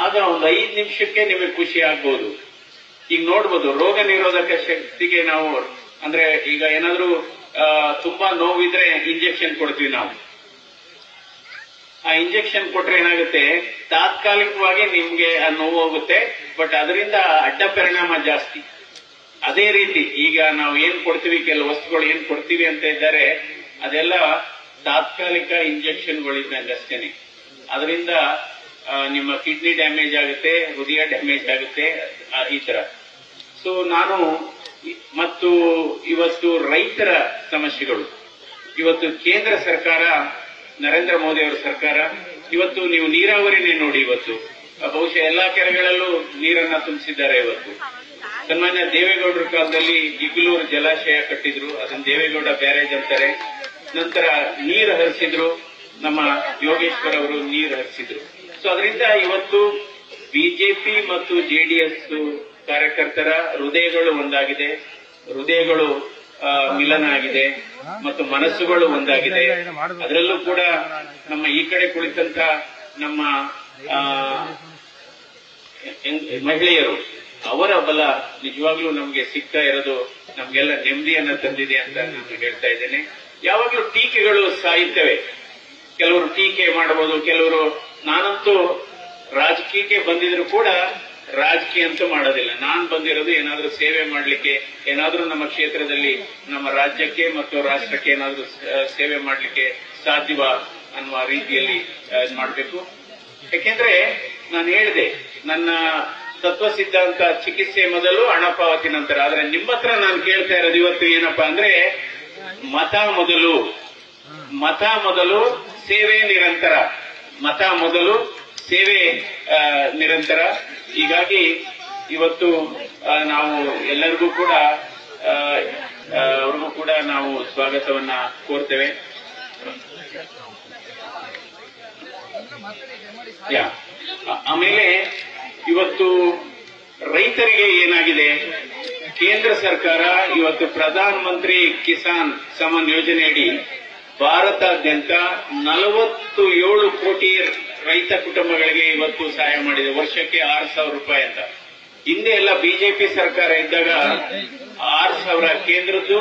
ಆಗ ಒಂದು 5 ನಿಮಿಷಕ್ಕೆ ನಿಮಗೆ ಖುಷಿ ಆಗ್ಬೋದು. ಈಗ ನೋಡ್ಬೋದು ರೋಗ ನಿರೋಧಕ ಶಕ್ತಿಗೆ ನಾವು ಅಂದ್ರೆ ಈಗ ಏನಾದ್ರೂ ತುಂಬಾ ನೋವಿದ್ರೆ ಇಂಜೆಕ್ಷನ್ ಕೊಡ್ತೀವಿ ನಾವು. ಆ ಇಂಜೆಕ್ಷನ್ ಕೊಟ್ರೆ ಏನಾಗುತ್ತೆ, ತಾತ್ಕಾಲಿಕವಾಗಿ ನಿಮ್ಗೆ ಆ ನೋವು ಹೋಗುತ್ತೆ, ಬಟ್ ಅದರಿಂದ ಅಡ್ಡ ಪರಿಣಾಮ ಜಾಸ್ತಿ. ಅದೇ ರೀತಿ ಈಗ ನಾವು ಏನ್ ಕೊಡ್ತೀವಿ, ಕೆಲವು ವಸ್ತುಗಳು ಏನ್ ಕೊಡ್ತೀವಿ ಅಂತ ಇದ್ದಾರೆ, ಅದೆಲ್ಲ ತಾತ್ಕಾಲಿಕ ಇಂಜೆಕ್ಷನ್ಗಳಿದ್ದಂಗೆ ಅಷ್ಟೇನೆ. ಅದರಿಂದ ನಿಮ್ಮ ಕಿಡ್ನಿ ಡ್ಯಾಮೇಜ್ ಆಗುತ್ತೆ, ಹೃದಯ ಡ್ಯಾಮೇಜ್ ಆಗುತ್ತೆ, ಈ ತರ. ಸೊ ನಾನು ಮತ್ತು ಇವತ್ತು ರೈತರ ಸಮಸ್ಯೆಗಳು, ಇವತ್ತು ಕೇಂದ್ರ ಸರ್ಕಾರ, ನರೇಂದ್ರ ಮೋದಿ ಅವರ ಸರ್ಕಾರ, ಇವತ್ತು ನೀವು ನೀರಾವರಿನೇ ನೋಡಿ, ಇವತ್ತು ಬಹುಶಃ ಎಲ್ಲಾ ಕೆರೆಗಳಲ್ಲೂ ನೀರನ್ನ ತುಂಬಿಸಿದ್ದಾರೆ. ಇವತ್ತು ಸನ್ಮಾನ್ಯ ದೇವೇಗೌಡರ ಕಾಲದಲ್ಲಿ ಇಗ್ಲೂರು ಜಲಾಶಯ ಕಟ್ಟಿದ್ರು, ಅದನ್ನ ದೇವೇಗೌಡ ಬ್ಯಾರೇಜ್ ಅಂತಾರೆ. ನಂತರ ನೀರು ಹರಿಸಿದ್ರು, ನಮ್ಮ ಯೋಗೇಶ್ವರ್ ಅವರು ನೀರು ಹರಿಸಿದ್ರು. ಸೊ ಅದರಿಂದ ಇವತ್ತು ಬಿಜೆಪಿ ಮತ್ತು ಜೆಡಿಎಸ್ ಕಾರ್ಯಕರ್ತರ ಹೃದಯಗಳು ಒಂದಾಗಿದೆ, ಹೃದಯಗಳು ಮಿಲನ ಆಗಿದೆ ಮತ್ತು ಮನಸ್ಸುಗಳು ಒಂದಾಗಿದೆ. ಅದರಲ್ಲೂ ಕೂಡ ನಮ್ಮ ಈ ಕಡೆ ಕುಳಿತಂತ ನಮ್ಮ ಮಹಿಳೆಯರು, ಅವರ ಬಲ ನಿಜವಾಗ್ಲೂ ನಮಗೆ ಸಿಗ್ತಾ ಇರೋದು ನಮ್ಗೆಲ್ಲ ನೆಮ್ಮದಿಯನ್ನ ತಂದಿದೆ ಅಂತ ನಾನು ಹೇಳ್ತಾ ಇದ್ದೇನೆ. ಯಾವಾಗ್ಲೂ ಟೀಕೆಗಳು ಸಾಯುತ್ತವೆ, ಕೆಲವರು ಟೀಕೆ ಮಾಡಬಹುದು, ಕೆಲವರು, ನಾನಂತೂ ರಾಜಕೀಯಕ್ಕೆ ಬಂದಿದ್ರು ಕೂಡ ರಾಜಕೀಯ ಅಂತೂ ಮಾಡೋದಿಲ್ಲ. ನಾನ್ ಬಂದಿರೋದು ಏನಾದ್ರೂ ಸೇವೆ ಮಾಡ್ಲಿಕ್ಕೆ, ಏನಾದ್ರೂ ನಮ್ಮ ಕ್ಷೇತ್ರದಲ್ಲಿ ನಮ್ಮ ರಾಜ್ಯಕ್ಕೆ ಮತ್ತು ರಾಷ್ಟ್ರಕ್ಕೆ ಏನಾದ್ರೂ ಸೇವೆ ಮಾಡ್ಲಿಕ್ಕೆ ಸಾಧ್ಯವ ಅನ್ನುವ ರೀತಿಯಲ್ಲಿ ಮಾಡಬೇಕು. ಯಾಕೆಂದ್ರೆ ನಾನು ಹೇಳಿದೆ, ನನ್ನ ತತ್ವ ಸಿದ್ಧಾಂತ ಚಿಕಿತ್ಸೆ ಮೊದಲು, ಹಣ ಪಾವತಿ ನಂತರ. ಆದ್ರೆ ನಿಮ್ಮ ಹತ್ರ ನಾನು ಕೇಳ್ತಾ ಇರೋದು ಇವತ್ತು ಏನಪ್ಪಾ ಅಂದ್ರೆ, ಮತ ಮೊದಲು, ಮತ ಮೊದಲು, ಸೇವೆ ನಿರಂತರ. ಮತ ಮೊದಲು, ಸೇವೆ ನಿರಂತರ. ಹೀಗಾಗಿ ಇವತ್ತು ನಾವು ಎಲ್ಲರಿಗೂ ಕೂಡ ಅವ್ರಿಗೂ ಕೂಡ ನಾವು ಸ್ವಾಗತವನ್ನ ಕೋರ್ತೇವೆ. ಆಮೇಲೆ ಇವತ್ತು ರೈತರಿಗೆ ಏನಾಗಿದೆ, ಕೇಂದ್ರ ಸರ್ಕಾರ ಇವತ್ತು ಪ್ರಧಾನ ಮಂತ್ರಿ ಕಿಸಾನ್ ಸಮ್ಮಾನ್ ಯೋಜನೆಯಡಿ ಭಾರತಾದ್ಯಂತ 47 ಕೋಟಿ ರೈತ ಕುಟುಂಬಗಳಿಗೆ ಇವತ್ತು ಸಹಾಯ ಮಾಡಿದೆ. ವರ್ಷಕ್ಕೆ 6,000 ರೂಪಾಯಿ ಅಂತ. ಹಿಂದೆ ಎಲ್ಲ ಬಿಜೆಪಿ ಸರ್ಕಾರ ಇದ್ದಾಗ 6,000 ಕೇಂದ್ರದ್ದು,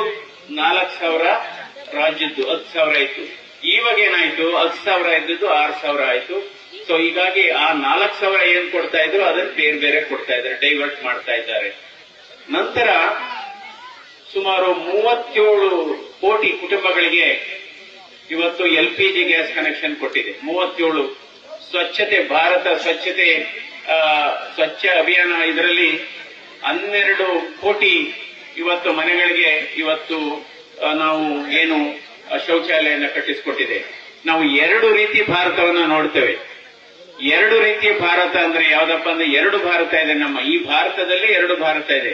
4,000 ರಾಜ್ಯದ್ದು, 10,000 ಇತ್ತು. ಇವಾಗ ಏನಾಯ್ತು, 10,000 ಇದ್ದದ್ದು 6,000 ಆಯ್ತು. ಸೊ ಹೀಗಾಗಿ ಆ 4,000 ಏನ್ ಕೊಡ್ತಾ ಇದ್ರು ಅದನ್ನ ಬೇರೆ ಬೇರೆ ಕೊಡ್ತಾ ಇದ್ದಾರೆ, ಡೈವರ್ಟ್ ಮಾಡ್ತಾ ಇದ್ದಾರೆ. ನಂತರ ಸುಮಾರು 37 ಕೋಟಿ ಕುಟುಂಬಗಳಿಗೆ ಇವತ್ತು LPG ಗ್ಯಾಸ್ ಕನೆಕ್ಷನ್ ಕೊಟ್ಟಿದೆ. 37 ಸ್ವಚ್ಛತೆ ಭಾರತ ಸ್ವಚ್ಛ ಅಭಿಯಾನ ಇದರಲ್ಲಿ 12 ಕೋಟಿ ಇವತ್ತು ಮನೆಗಳಿಗೆ ಇವತ್ತು ನಾವು ಏನು ಶೌಚಾಲಯನ ಕಟ್ಟಿಸಿಕೊಟ್ಟಿದೆ. ನಾವು 2 ರೀತಿ ಭಾರತವನ್ನ ನೋಡ್ತೇವೆ. 2 ರೀತಿಯ ಭಾರತ ಅಂದ್ರೆ ಯಾವ್ದಪ್ಪ ಅಂದ್ರೆ 2 ಭಾರತ ಇದೆ. ನಮ್ಮ ಈ ಭಾರತದಲ್ಲಿ 2 ಭಾರತ ಇದೆ.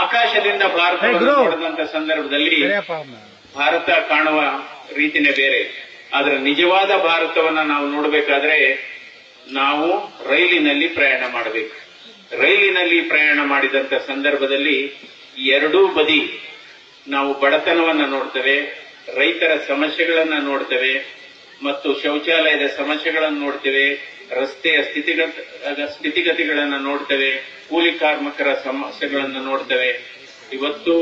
ಆಕಾಶದಿಂದ ಭಾರತವನ್ನು ನೋಡಿದಂತ ಸಂದರ್ಭದಲ್ಲಿ ಭಾರತ ಕಾಣುವ ರೀತಿನೇ ಬೇರೆ. ಆದ್ರೆ ನಿಜವಾದ ಭಾರತವನ್ನ ನಾವು ನೋಡಬೇಕಾದ್ರೆ ನಾವು ರೈಲಿನಲ್ಲಿ ಪ್ರಯಾಣ ಮಾಡಬೇಕು. ರೈಲಿನಲ್ಲಿ ಪ್ರಯಾಣ ಮಾಡಿದಂತ ಸಂದರ್ಭದಲ್ಲಿ 2 ಬದಿ ನಾವು ಬಡತನವನ್ನ ನೋಡ್ತೇವೆ, ರೈತರ ಸಮಸ್ಯೆಗಳನ್ನ ನೋಡ್ತೇವೆ, ಮತ್ತು ಶೌಚಾಲಯದ ಸಮಸ್ಯೆಗಳನ್ನು ನೋಡ್ತೇವೆ, ರಸ್ತೆಯ ಸ್ಥಿತಿಗತಿಗಳನ್ನ ನೋಡ್ತೇವೆ, ಕೂಲಿ ಕಾರ್ಮಿಕರ ಸಮಸ್ಯೆಗಳನ್ನು ನೋಡ್ತೇವೆ. ಇವತ್ತು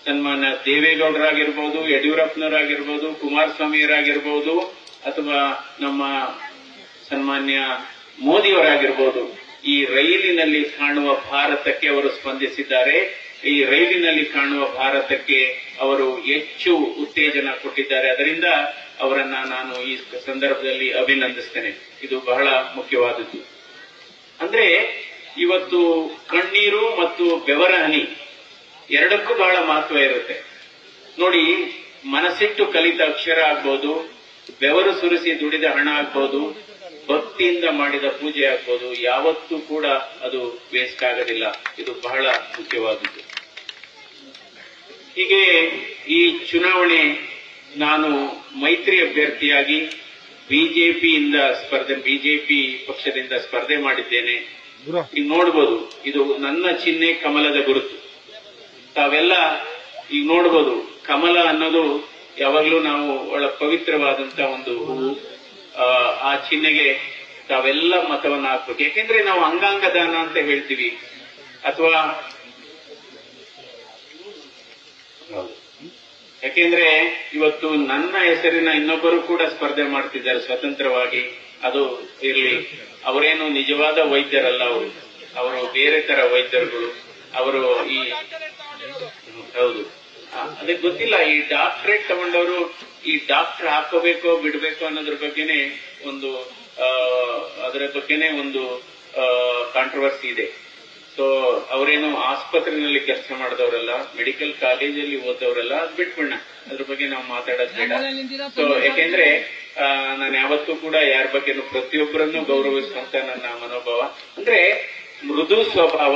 ಸನ್ಮಾನ್ಯ ದೇವೇಗೌಡರಾಗಿರ್ಬೋದು, ಯಡಿಯೂರಪ್ಪನವರಾಗಿರ್ಬೋದು, ಕುಮಾರಸ್ವಾಮಿಯವರಾಗಿರ್ಬೋದು, ಅಥವಾ ನಮ್ಮ ಸನ್ಮಾನ್ಯ ಮೋದಿಯವರಾಗಿರ್ಬೋದು, ಈ ರೈಲಿನಲ್ಲಿ ಕಾಣುವ ಭಾರತಕ್ಕೆ ಅವರು ಸ್ಪಂದಿಸಿದ್ದಾರೆ. ಈ ರೈಲಿನಲ್ಲಿ ಕಾಣುವ ಭಾರತಕ್ಕೆ ಅವರು ಹೆಚ್ಚು ಉತ್ತೇಜನ ಕೊಟ್ಟಿದ್ದಾರೆ. ಅದರಿಂದ ಅವರನ್ನ ನಾನು ಈ ಸಂದರ್ಭದಲ್ಲಿ ಅಭಿನಂದಿಸ್ತೇನೆ. ಇದು ಬಹಳ ಮುಖ್ಯವಾದದ್ದು. ಅಂದ್ರೆ ಇವತ್ತು ಕಣ್ಣೀರು ಮತ್ತು ಬೆವರ ಹನಿ ಎರಡಕ್ಕೂ ಬಹಳ ಮಹತ್ವ ಇರುತ್ತೆ. ನೋಡಿ, ಮನಸ್ಸಿಟ್ಟು ಕಲಿತ ಅಕ್ಷರ ಆಗ್ಬೋದು, ಬೆವರು ಸುರಿಸಿ ದುಡಿದ ಹಣ ಆಗ್ಬೋದು, ಭಕ್ತಿಯಿಂದ ಮಾಡಿದ ಪೂಜೆ ಆಗ್ಬೋದು, ಯಾವತ್ತೂ ಕೂಡ ಅದು ವೇಸ್ಟ್ ಆಗೋದಿಲ್ಲ. ಇದು ಬಹಳ ಮುಖ್ಯವಾದದ್ದು. ಹೀಗೆ ಈ ಚುನಾವಣೆ ನಾನು ಮೈತ್ರಿ ಅಭ್ಯರ್ಥಿಯಾಗಿ ಬಿಜೆಪಿ ಪಕ್ಷದಿಂದ ಸ್ಪರ್ಧೆ ಮಾಡಿದ್ದೇನೆ. ಈಗ ನೋಡ್ಬೋದು, ಇದು ನನ್ನ ಚಿಹ್ನೆ ಕಮಲದ ಗುರುತು. ತಾವೆಲ್ಲ ಈಗ ನೋಡ್ಬೋದು, ಕಮಲ ಅನ್ನೋದು ಯಾವಾಗ್ಲೂ ನಾವು ಒಳ್ಳೆ ಪವಿತ್ರವಾದಂತ ಒಂದು ಹೂವು. ಆ ಚಿಹ್ನೆಗೆ ತಾವೆಲ್ಲ ಮತವನ್ನ ಹಾಕ್ಬೇಕು. ಯಾಕೆಂದ್ರೆ ನಾವು ಅಂಗಾಂಗ ದಾನ ಅಂತ ಹೇಳ್ತೀವಿ, ಅಥವಾ ಯಾಕೆಂದ್ರೆ ಇವತ್ತು ನನ್ನ ಹೆಸರಿನ ಇನ್ನೊಬ್ಬರು ಕೂಡ ಸ್ಪರ್ಧೆ ಮಾಡ್ತಿದ್ದಾರೆ ಸ್ವತಂತ್ರವಾಗಿ. ಅದು ಇರ್ಲಿ, ಅವರೇನು ನಿಜವಾದ ವೈದ್ಯರಲ್ಲ, ಅವರು ಬೇರೆ ತರ ವೈದ್ಯರುಗಳು. ಅವರು ಹೌದು, ಅದಕ್ಕೆ ಗೊತ್ತಿಲ್ಲ. ಈ ಡಾಕ್ಟರೇಟ್ ತಗೊಂಡವರು ಈ ಡಾಕ್ಟರ್ ಹಾಕೋಬೇಕೋ ಬಿಡಬೇಕೋ ಅನ್ನೋದ್ರ ಬಗ್ಗೆನೇ ಒಂದು ಕಾಂಟ್ರವರ್ಸಿ ಇದೆ. ಸೊ ಅವರೇನು ಆಸ್ಪತ್ರೆಯಲ್ಲಿ ಕೆಲಸ ಮಾಡಿದವರಲ್ಲ, ಮೆಡಿಕಲ್ ಕಾಲೇಜಲ್ಲಿ ಓದವರಲ್ಲ, ಅದು ಬಿಟ್ಬಿಡೋಣ, ಅದ್ರ ಬಗ್ಗೆ ನಾವು ಮಾತಾಡೋದು ಬೇಡ. ಸೊ ಯಾಕೆಂದ್ರೆ ನಾನು ಯಾವತ್ತೂ ಕೂಡ ಯಾರ ಬಗ್ಗೆನೂ ಪ್ರತಿಯೊಬ್ಬರನ್ನು ಗೌರವಿಸುವಂತ ನನ್ನ ಮನೋಭಾವ. ಅಂದ್ರೆ ಮೃದು ಸ್ವಭಾವ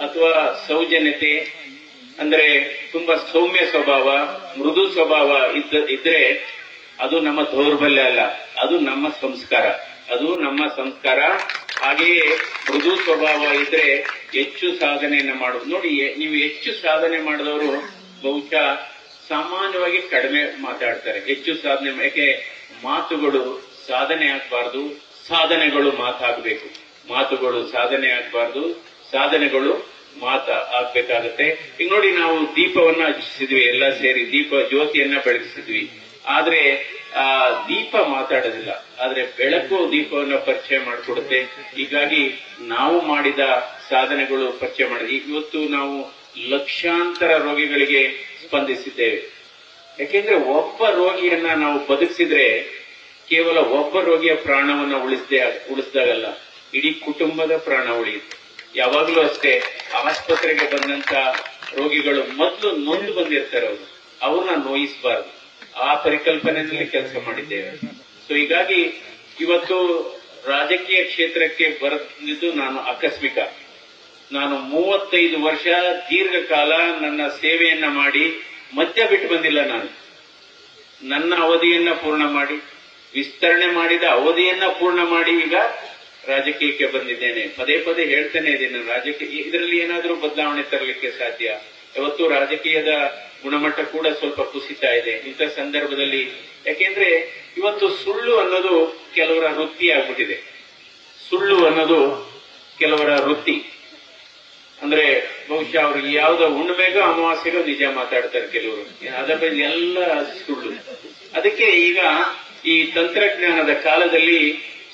ಅಥವಾ ಸೌಜನ್ಯತೆ, ಅಂದ್ರೆ ತುಂಬಾ ಸೌಮ್ಯ ಸ್ವಭಾವ, ಮೃದು ಸ್ವಭಾವ ಇದ್ರೆ ಅದು ನಮ್ಮ ದೌರ್ಬಲ್ಯ ಅಲ್ಲ, ಅದು ನಮ್ಮ ಸಂಸ್ಕಾರ. ಹಾಗೆಯೇ ಮೃದು ಸ್ವಭಾವ ಇದ್ರೆ ಹೆಚ್ಚು ಸಾಧನೆಯನ್ನ ಮಾಡೋದು. ನೋಡಿ, ನೀವು ಹೆಚ್ಚು ಸಾಧನೆ ಮಾಡಿದವರು ಬಹುಶಃ ಸಾಮಾನ್ಯವಾಗಿ ಕಡಿಮೆ ಮಾತಾಡ್ತಾರೆ. ಹೆಚ್ಚು ಸಾಧನೆ, ಯಾಕೆ ಮಾತುಗಳು ಸಾಧನೆ ಆಗ್ಬಾರ್ದು, ಸಾಧನೆಗಳು ಮಾತಾಗಬೇಕು. ಮಾತುಗಳು ಸಾಧನೆ ಆಗ್ಬಾರ್ದು, ಸಾಧನೆಗಳು ಆಗ್ಬೇಕಾಗತ್ತೆ. ಈಗ ನೋಡಿ, ನಾವು ದೀಪವನ್ನ ಹಚ್ಚಿಸಿದ್ವಿ, ಎಲ್ಲ ಸೇರಿ ಜ್ಯೋತಿಯನ್ನ ಬೆಳಗಿಸಿದ್ವಿ. ಆದ್ರೆ ಆ ದೀಪ ಮಾತಾಡೋದಿಲ್ಲ, ಆದ್ರೆ ಬೆಳಕು ದೀಪವನ್ನ ಪರಿಚಯ ಮಾಡಿಕೊಡುತ್ತೆ. ಹೀಗಾಗಿ ನಾವು ಮಾಡಿದ ಸಾಧನೆಗಳು ಪರಿಚಯ ಮಾಡಿದ್ವಿ. ಇವತ್ತು ನಾವು ಲಕ್ಷಾಂತರ ರೋಗಿಗಳಿಗೆ ಸ್ಪಂದಿಸಿದ್ದೇವೆ. ಯಾಕೆಂದ್ರೆ ಒಬ್ಬ ರೋಗಿಯನ್ನ ನಾವು ಬದುಕಿಸಿದ್ರೆ ಕೇವಲ ಒಬ್ಬ ರೋಗಿಯ ಪ್ರಾಣವನ್ನ ಉಳಿಸಿದಾಗಲ್ಲ, ಇಡೀ ಕುಟುಂಬದ ಪ್ರಾಣ ಉಳಿಯುತ್ತೆ. ಯಾವಾಗಲೂ ಅಷ್ಟೇ, ಆಸ್ಪತ್ರೆಗೆ ಬಂದಂತ ರೋಗಿಗಳು ಮೊದಲು ನೊಂದು ಬಂದಿರ್ತಾರೆ, ಅವ್ರನ್ನ ನೋಯಿಸಬಾರದು. ಆ ಪರಿಕಲ್ಪನೆಯಲ್ಲಿ ಕೆಲಸ ಮಾಡಿದ್ದೇವೆ. ಸೊ ಹೀಗಾಗಿ ಇವತ್ತು ರಾಜಕೀಯ ಕ್ಷೇತ್ರಕ್ಕೆ ಬಂದಿದ್ದು ನಾನು ಆಕಸ್ಮಿಕ. ನಾನು 35 ವರ್ಷ ದೀರ್ಘಕಾಲ ನನ್ನ ಸೇವೆಯನ್ನ ಮಾಡಿ ಮಧ್ಯ ಬಿಟ್ಟು ಬಂದಿಲ್ಲ. ನಾನು ನನ್ನ ಅವಧಿಯನ್ನ ಪೂರ್ಣ ಮಾಡಿ, ವಿಸ್ತರಣೆ ಮಾಡಿದ ಅವಧಿಯನ್ನ ಪೂರ್ಣ ಮಾಡಿ ಈಗ ರಾಜಕೀಯಕ್ಕೆ ಬಂದಿದ್ದೇನೆ. ಪದೇ ಪದೇ ಹೇಳ್ತಾನೆ ಇದ್ದೇನೆ, ರಾಜಕೀಯ ಇದರಲ್ಲಿ ಏನಾದರೂ ಬದಲಾವಣೆ ತರಲಿಕ್ಕೆ ಸಾಧ್ಯ. ಇವತ್ತು ರಾಜಕೀಯದ ಗುಣಮಟ್ಟ ಕೂಡ ಸ್ವಲ್ಪ ಕುಸಿತಾ ಇದೆ ಇಂಥ ಸಂದರ್ಭದಲ್ಲಿ. ಯಾಕೆಂದ್ರೆ ಇವತ್ತು ಸುಳ್ಳು ಅನ್ನೋದು ಕೆಲವರ ವೃತ್ತಿ ಆಗ್ಬಿಟ್ಟಿದೆ. ಸುಳ್ಳು ಅನ್ನೋದು ಕೆಲವರ ವೃತ್ತಿ. ಅಂದ್ರೆ ಬಹುಶಃ ಅವ್ರು ಯಾವ್ದೋ ಹುಣ್ಣಿಮೆಗೋ ಅಮಾವಾಸ್ಯೆಗೋ ನಿಜ ಮಾತಾಡ್ತಾರೆ ಕೆಲವರು, ಅದರ ಬಗ್ಗೆ ಎಲ್ಲ ಸುಳ್ಳು. ಅದಕ್ಕೆ ಈಗ ಈ ತಂತ್ರಜ್ಞಾನದ ಕಾಲದಲ್ಲಿ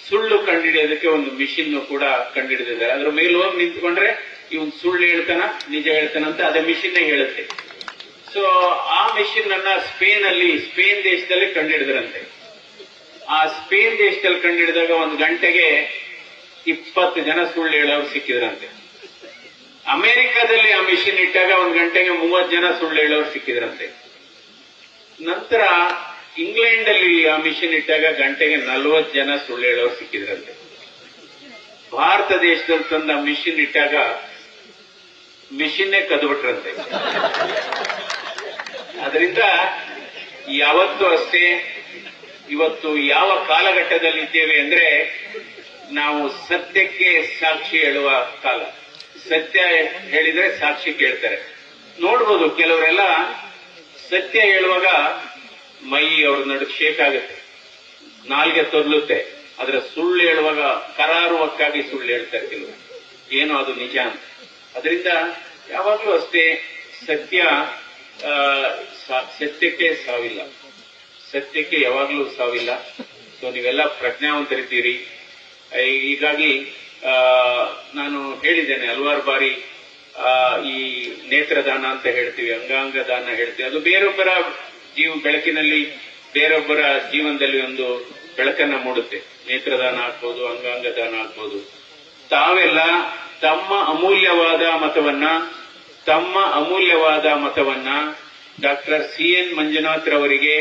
ಸುಳ್ಳು ಕಂಡುಹಿಡಿಯೋದಕ್ಕೆ ಒಂದು ಮಿಷಿನ್ ಕೂಡ ಕಂಡುಹಿಡಿದಿದ್ದಾರೆ. ಅದ್ರ ಮೇಲೆ ಹೋಗಿ ನಿಂತ್ಕೊಂಡ್ರೆ ಇವನ್ ಸುಳ್ಳು ಹೇಳ್ತಾನ ನಿಜ ಹೇಳ್ತಾನಂತ ಅದೇ ಮಿಷಿನ್ ಹೇಳುತ್ತೆ. ಸೊ ಆ ಮಿಷಿನ್ ಅನ್ನ ಸ್ಪೇನ್ ದೇಶದಲ್ಲಿ ಕಂಡುಹಿಡಿದ್ರಂತೆ. ಆ ಸ್ಪೇನ್ ದೇಶದಲ್ಲಿ ಕಂಡುಹಿಡಿದಾಗ ಒಂದು ಗಂಟೆಗೆ 20 ಜನ ಸುಳ್ಳು ಹೇಳೋರು ಸಿಕ್ಕಿದ್ರಂತೆ. ಅಮೆರಿಕದಲ್ಲಿ ಆ ಮಿಷಿನ್ ಇಟ್ಟಾಗ ಒಂದು ಗಂಟೆಗೆ 30 ಜನ ಸುಳ್ಳು ಹೇಳೋರು ಸಿಕ್ಕಿದ್ರಂತೆ. ನಂತರ ಇಂಗ್ಲೆಂಡ್ ಅಲ್ಲಿ ಆ ಮಿಷಿನ್ ಇಟ್ಟಾಗ ಗಂಟೆಗೆ 40 ಜನ ಸುಳ್ಳು ಹೇಳೋರು ಸಿಕ್ಕಿದ್ರಂತೆ. ಭಾರತ ದೇಶದಲ್ಲಿ ತಂದ ಮಿಷಿನ್ ಇಟ್ಟಾಗ ಮಿಷಿನ್ನೇ ಕದ್ಬಿಟ್ರಂತೆ. ಅದರಿಂದ ಯಾವತ್ತೂ ಅಷ್ಟೇ, ಇವತ್ತು ಯಾವ ಕಾಲಘಟ್ಟದಲ್ಲಿ ಇದ್ದೇವೆ ಅಂದ್ರೆ ನಾವು ಸತ್ಯಕ್ಕೆ ಸಾಕ್ಷಿ ಹೇಳುವ ಕಾಲ. ಸತ್ಯ ಹೇಳಿದ್ರೆ ಸಾಕ್ಷಿ ಕೇಳ್ತಾರೆ. ನೋಡ್ಬೋದು ಕೆಲವರೆಲ್ಲ ಸತ್ಯ ಹೇಳುವಾಗ ಮೈ ಅವ್ರ ನಡುಕ್ ಶೇಕ್ ಆಗುತ್ತೆ, ನಾಲ್ಗೆ ತೊದಲುತ್ತೆ. ಆದ್ರೆ ಸುಳ್ಳು ಹೇಳುವಾಗ ಕರಾರುವಕ್ಕಾಗಿ ಸುಳ್ಳು ಹೇಳ್ತಾರೆ ಕೆಲವರು, ಏನೋ ಅದು ನಿಜ ಅಂತ. ಅದರಿಂದ ಯಾವಾಗಲೂ ಅಷ್ಟೇ ಸತ್ಯಕ್ಕೆ ಸಾವಿಲ್ಲ, ಸತ್ಯಕ್ಕೆ ಯಾವಾಗಲೂ ಸಾವಿಲ್ಲ. ಸೊ ನೀವೆಲ್ಲ ಪ್ರಜ್ಞಾವಂತರಿದ್ದೀರಿ. ಹೀಗಾಗಿ ನಾನು ಹೇಳಿದ್ದೇನೆ ಹಲವಾರು ಬಾರಿ, ಈ ನೇತ್ರದಾನ ಅಂತ ಹೇಳ್ತೀವಿ, ಅಂಗಾಂಗ ದಾನ ಹೇಳ್ತೀವಿ. ಅದು ಬೇರೊಬ್ಬರ ಬೆಳಕಿನಲ್ಲಿ ಬೇರೊಬ್ಬರ ಜೀವನದಲ್ಲಿ ಒಂದು ಬೆಳಕನ್ನ ಮೂಡುತ್ತೆ. ನೇತ್ರದಾನ ಆಗ್ಬೋದು, ಅಂಗಾಂಗ ದಾನ ಆಗ್ಬೋದು. ತಾವೆಲ್ಲ ತಮ್ಮ ಅಮೂಲ್ಯವಾದ ಮತವನ್ನ ಡಾಕ್ಟರ್ CN ಮಂಜುನಾಥ್ ರವರಿಗೆ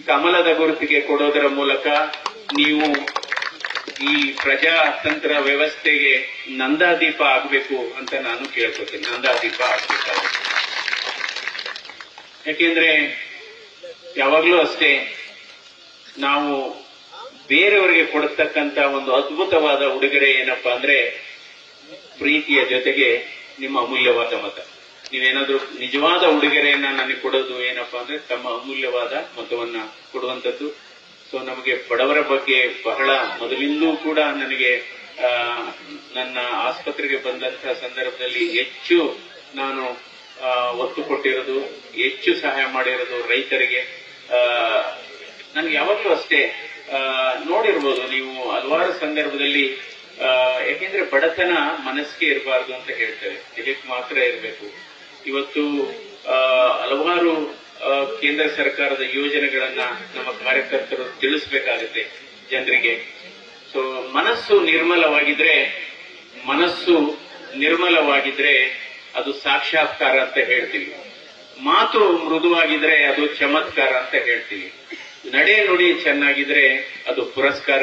ಕಮಲದ ಗುರುತಿಗೆ ಕೊಡೋದರ ಮೂಲಕ ನೀವು ಈ ಪ್ರಜಾತಂತ್ರ ವ್ಯವಸ್ಥೆಗೆ ನಂದಾದೀಪ ಆಗಬೇಕು ಅಂತ ನಾನು ಕೇಳ್ಕೊತೀನಿ. ನಂದಾದೀಪ ಆಗ್ಬೇಕಾಗುತ್ತೆ. ಯಾಕೆಂದ್ರೆ ಯಾವಾಗಲೂ ಅಷ್ಟೇ ನಾವು ಬೇರೆಯವರಿಗೆ ಕೊಡತಕ್ಕಂತ ಒಂದು ಅದ್ಭುತವಾದ ಉಡುಗೊರೆ ಏನಪ್ಪಾ ಅಂದ್ರೆ ಪ್ರೀತಿಯ ಜೊತೆಗೆ ನಿಮ್ಮ ಅಮೂಲ್ಯವಾದ ಮತ. ನೀವೇನಾದ್ರೂ ನಿಜವಾದ ಉಡುಗೊರೆಯನ್ನ ನನಗೆ ಕೊಡೋದು ಏನಪ್ಪಾ ಅಂದ್ರೆ ತಮ್ಮ ಅಮೂಲ್ಯವಾದ ಮತವನ್ನ ಕೊಡುವಂತದ್ದು. ಸೊ ನಮಗೆ ಬಡವರ ಬಗ್ಗೆ ಬಹಳ ಮೊದಲಿಂದೂ ಕೂಡ ನನಗೆ ನನ್ನ ಆಸ್ಪತ್ರೆಗೆ ಬಂದಂತಹ ಸಂದರ್ಭದಲ್ಲಿ ಹೆಚ್ಚು ನಾನು ಒತ್ತು ಕೊಟ್ಟಿರೋದು, ಹೆಚ್ಚು ಸಹಾಯ ಮಾಡಿರೋದು ರೈತರಿಗೆ. ನನಗೆ ಯಾವಾಗಲೂ ಅಷ್ಟೇ ನೋಡಿರ್ಬೋದು ನೀವು ಹಲವಾರು ಸಂದರ್ಭದಲ್ಲಿ, ಯಾಕೆಂದ್ರೆ ಬಡತನ ಮನಸ್ಸಿಗೆ ಇರಬಾರ್ದು ಅಂತ ಹೇಳ್ತೇವೆ, ಇದಕ್ಕೆ ಮಾತ್ರ ಇರಬೇಕು. ಇವತ್ತು ಹಲವಾರು ಕೇಂದ್ರ ಸರ್ಕಾರದ ಯೋಜನೆಗಳನ್ನ ನಮ್ಮ ಕಾರ್ಯಕರ್ತರು ತಿಳಿಸಬೇಕಾಗುತ್ತೆ ಜನರಿಗೆ. ಸೊ ಮನಸ್ಸು ನಿರ್ಮಲವಾಗಿದ್ರೆ ಅದು ಸಾಕ್ಷಾತ್ಕಾರ ಅಂತ ಹೇಳ್ತೀವಿ. ಮಾತು ಮೃದುವಾಗಿದ್ರೆ ಅದು ಚಮತ್ಕಾರ ಅಂತ ಹೇಳ್ತೀವಿ. ನಡೆ ನುಡಿ ಚೆನ್ನಾಗಿದ್ರೆ ಅದು ಪುರಸ್ಕಾರ.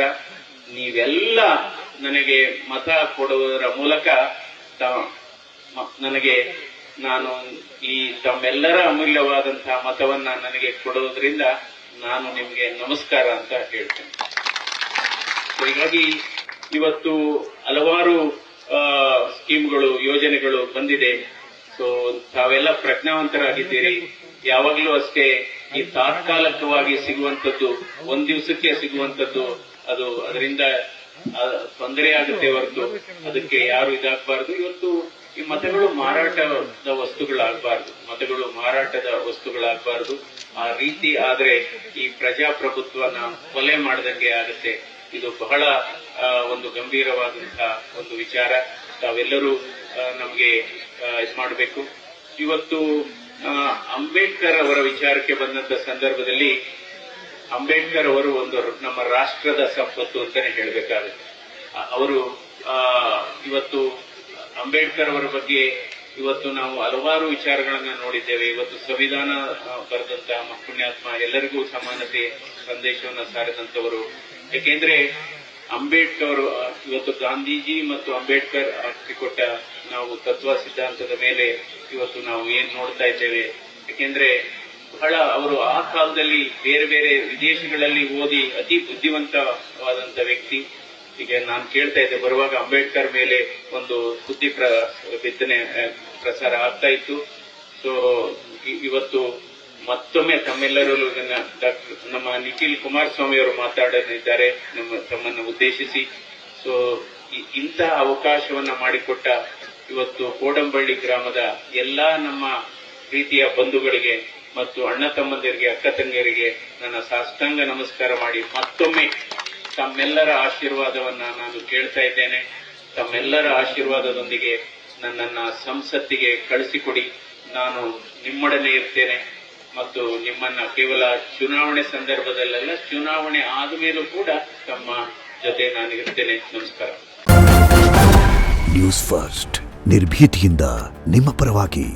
ನೀವೆಲ್ಲ ನನಗೆ ಮತ ಕೊಡುವುದರ ಮೂಲಕ ನಾನು ಈ ತಮ್ಮೆಲ್ಲರ ಅಮೂಲ್ಯವಾದಂತಹ ಮತವನ್ನ ನನಗೆ ಕೊಡುವುದರಿಂದ ನಾನು ನಿಮಗೆ ನಮಸ್ಕಾರ ಅಂತ ಹೇಳ್ತೇನೆ. ಹೀಗಾಗಿ ಇವತ್ತು ಹಲವಾರು ಸ್ಕೀಮ್ಗಳು, ಯೋಜನೆಗಳು ಬಂದಿದೆ. ಸೊ ತಾವೆಲ್ಲ ಪ್ರಜ್ಞಾವಂತರಾಗಿದ್ದೀರಿ. ಯಾವಾಗಲೂ ಅಷ್ಟೇ ಈ ತಾತ್ಕಾಲಿಕವಾಗಿ ಸಿಗುವಂತದ್ದು, ಒಂದ್ ದಿವಸಕ್ಕೆ ಸಿಗುವಂತದ್ದು, ಅದರಿಂದ ತೊಂದರೆ ಆಗುತ್ತೆ ಹೊರತು ಅದಕ್ಕೆ ಯಾರು ಇದಾಗಬಾರ್ದು. ಇವತ್ತು ಈ ಮತಗಳು ಮಾರಾಟದ ವಸ್ತುಗಳಾಗಬಾರ್ದು. ಆ ರೀತಿ ಆದ್ರೆ ಈ ಪ್ರಜಾಪ್ರಭುತ್ವನ ಕೊಲೆ ಮಾಡದಂಗೆ ಆಗುತ್ತೆ. ಇದು ಬಹಳ ಒಂದು ಗಂಭೀರವಾದಂತಹ ಒಂದು ವಿಚಾರ. ತಾವೆಲ್ಲರೂ ನಮಗೆ ಇದು ಮಾಡಬೇಕು. ಇವತ್ತು ಅಂಬೇಡ್ಕರ್ ಅವರ ವಿಚಾರಕ್ಕೆ ಬಂದಂತ ಸಂದರ್ಭದಲ್ಲಿ ಅಂಬೇಡ್ಕರ್ ಅವರು ಒಂದು ನಮ್ಮ ರಾಷ್ಟ್ರದ ಸಂಪತ್ತು ಅಂತಾನೆ ಹೇಳಬೇಕಾಗುತ್ತೆ. ಅವರು ಇವತ್ತು ಅಂಬೇಡ್ಕರ್ ಅವರ ಬಗ್ಗೆ ಇವತ್ತು ನಾವು ಹಲವಾರು ವಿಚಾರಗಳನ್ನ ನೋಡಿದ್ದೇವೆ. ಇವತ್ತು ಸಂವಿಧಾನ ಬರೆದಂತಹ ಪುಣ್ಯಾತ್ಮ, ಎಲ್ಲರಿಗೂ ಸಮಾನತೆ ಸಂದೇಶವನ್ನು ಸಾರಿದಂತವರು. ಯಾಕೆಂದ್ರೆ ಅಂಬೇಡ್ಕರ್ ಇವತ್ತು ಗಾಂಧೀಜಿ ಮತ್ತು ಅಂಬೇಡ್ಕರ್ ಹಾಕಿಕೊಟ್ಟ ನಾವು ತತ್ವ ಸಿದ್ಧಾಂತದ ಮೇಲೆ ಇವತ್ತು ನಾವು ಏನ್ ನೋಡ್ತಾ ಇದ್ದೇವೆ. ಯಾಕೆಂದ್ರೆ ಬಹಳ ಅವರು ಆ ಕಾಲದಲ್ಲಿ ಬೇರೆ ಬೇರೆ ವಿದೇಶಗಳಲ್ಲಿ ಓದಿ ಅತಿ ಬುದ್ಧಿವಂತವಾದಂತ ವ್ಯಕ್ತಿ. ಈಗ ನಾನು ಕೇಳ್ತಾ ಇದ್ದೆ, ಬರುವಾಗ ಅಂಬೇಡ್ಕರ್ ಮೇಲೆ ಒಂದು ಸುದ್ದಿ ಬಿತ್ತನೆ ಪ್ರಸಾರ ಆಗ್ತಾ ಇತ್ತು. ಸೊ ಇವತ್ತು ಮತ್ತೊಮ್ಮೆ ತಮ್ಮೆಲ್ಲರಲ್ಲೂ ನಮ್ಮ ನಿಖಿಲ್ ಕುಮಾರಸ್ವಾಮಿ ಅವರು ಮಾತಾಡಲಿದ್ದಾರೆ ತಮ್ಮನ್ನು ಉದ್ದೇಶಿಸಿ. ಸೊ ಇಂತಹ ಅವಕಾಶವನ್ನ ಮಾಡಿಕೊಟ್ಟ ಇವತ್ತು ಕೋಡಂಬಳ್ಳಿ ಗ್ರಾಮದ ಎಲ್ಲಾ ನಮ್ಮ ಪ್ರೀತಿಯ ಬಂಧುಗಳಿಗೆ ಮತ್ತು ಅಣ್ಣ ತಮ್ಮಂದಿರಿಗೆ, ಅಕ್ಕ ತಂಗಿಯರಿಗೆ ನನ್ನ ಸಾಷ್ಟಾಂಗ ನಮಸ್ಕಾರ ಮಾಡಿ ಮತ್ತೊಮ್ಮೆ ತಮ್ಮೆಲ್ಲರ ಆಶೀರ್ವಾದವನ್ನ ನಾನು ಕೇಳ್ತಾ ಇದ್ದೇನೆ. ತಮ್ಮೆಲ್ಲರ ಆಶೀರ್ವಾದದೊಂದಿಗೆ ನನ್ನನ್ನ ಸಂಸತ್ತಿಗೆ ಕಳಿಸಿಕೊಡಿ. ನಾನು ನಿಮ್ಮೊಡನೆ ಇರ್ತೇನೆ ಮತ್ತು ನಿಮ್ಮನ್ನ ಕೇವಲ ಚುನಾವಣೆ ಸಂದರ್ಭದಲ್ಲೆಲ್ಲ, ಚುನಾವಣೆ ಆದ ಮೇಲೂ ಕೂಡ ತಮ್ಮ ಜೊತೆ ನಾನು ಇರ್ತೇನೆ. ನಮಸ್ಕಾರ. ನ್ಯೂಸ್ ಫಸ್ಟ್, ನಿರ್ಭೀತಿಯಿಂದ ನಿಮ್ಮ ಪರವಾಗಿ.